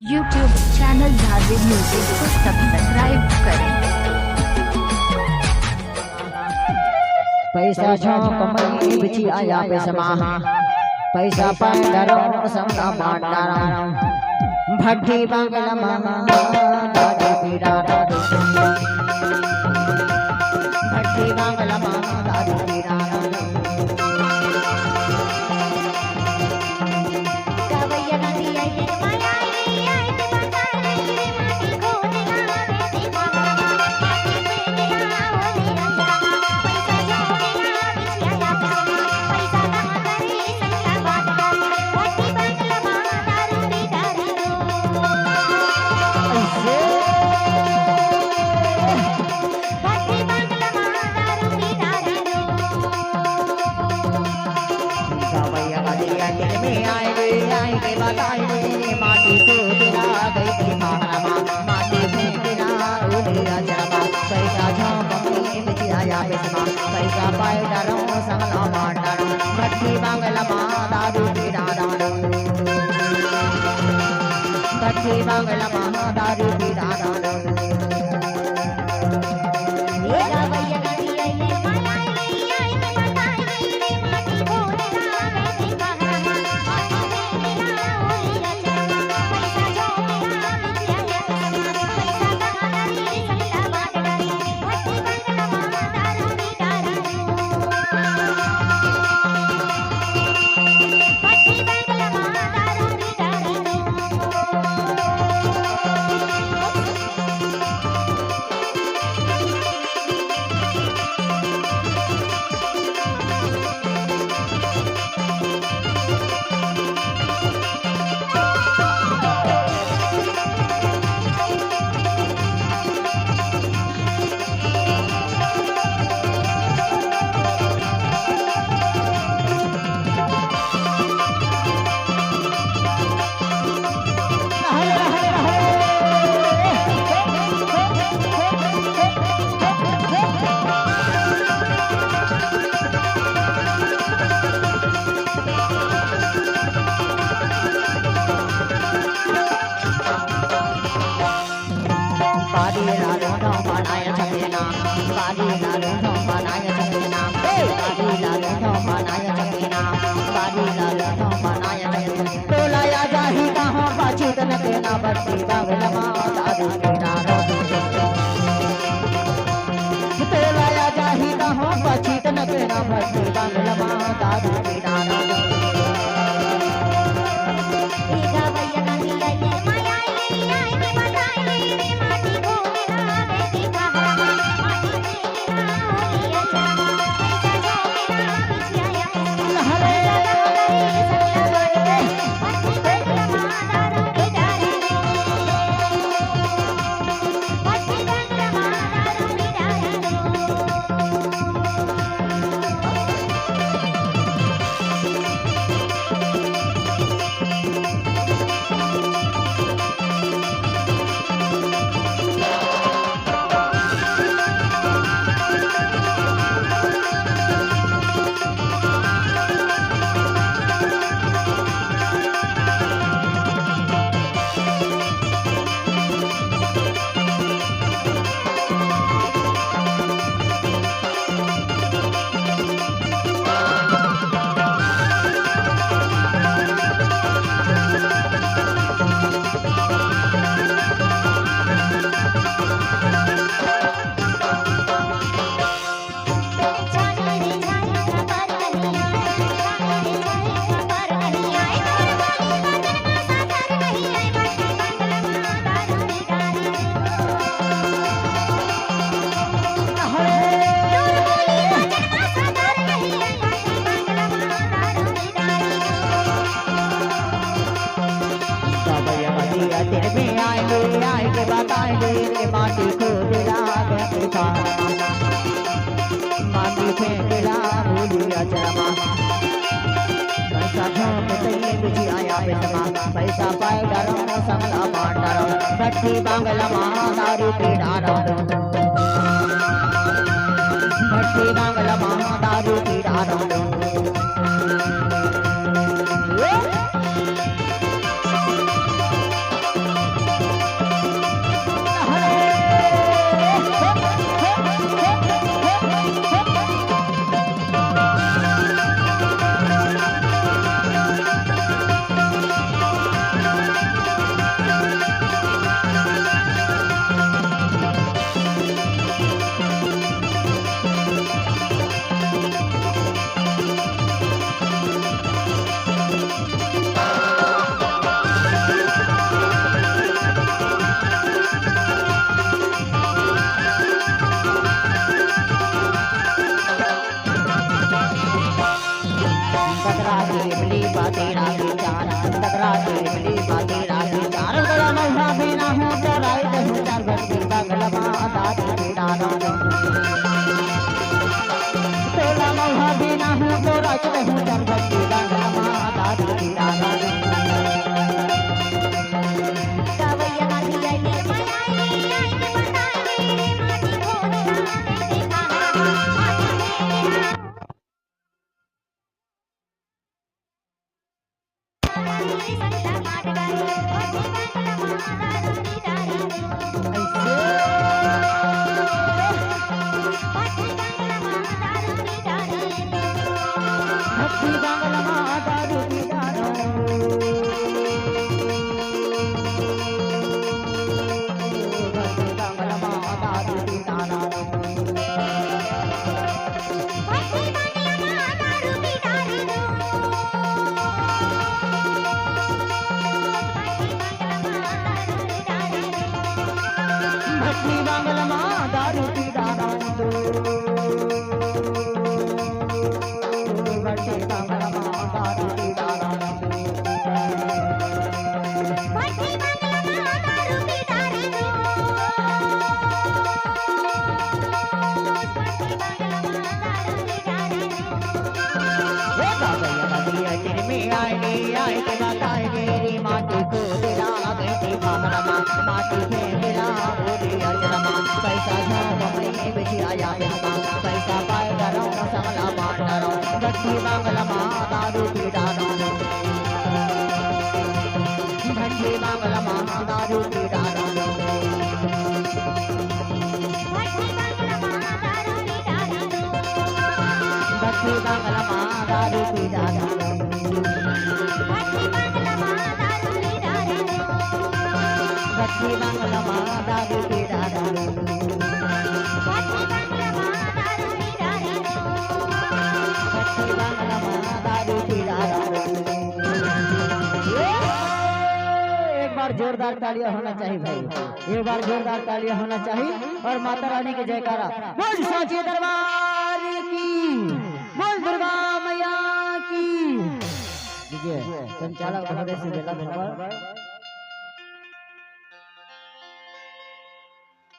YouTube channel Dharavi music को subscribe करें। पैसा कमई बिची आया पैसा पैसा पंडरो संगा मांडारा भट्टी बांगला मामा दादी पीड़ा भट्टी बांगला मामा दादी पीड़ा माटी को दिला गई थी माटी में दिला उलिया जमा पैसा झोंकमी बिची आया पैसा पैसा पाए डरो संगला मांडारो भट्टी बांगला मा दारू पीड़ा डारो भट्टी बांगला मा दारू पीड़ा डारो भट्टी बांगला मा दारू पीड़ा तोलाया जाही कहाँ पछीत न केना भट्टी बांगला मा दारू पीड़ा आएंगे माटी को दिला गया माटी फेंक दिला भूलिया जमा पैसा झोंकते बिची आया पैसा पैसा पाए डरो संगला मांडारो भट्टी बांगला मा दारू पीड़ा डारो भट्टी बांगला मा दारू पीड़ा डारो भक्ति बांगल माँ दारू पीता भक्ति बांगल माँ दारू पीता भक्ति बांगल माँ दारू पीता माटी को दिला गई मामरमा माटी में मिला बोली अजरमा पैसा झाप में बिछाया बेमा पैसा पाए डरो समला बाटरो भक्ति बांगल माँ दारू पीता भक्ति बांगल माँ दारू पीता भक्ति बांगल माँ दारू पीता भक्ति बांगल माँ दारू पीता भक्ति बांगल माँ दारू पीता एक बार जोरदार तालियां होना चाहिए भाई एक बार जोरदार तालियां होना चाहिए और माता रानी के जयकारा बोल साचे दरबार की बोल दुर्गा मैया की संचालक महोदय से बेला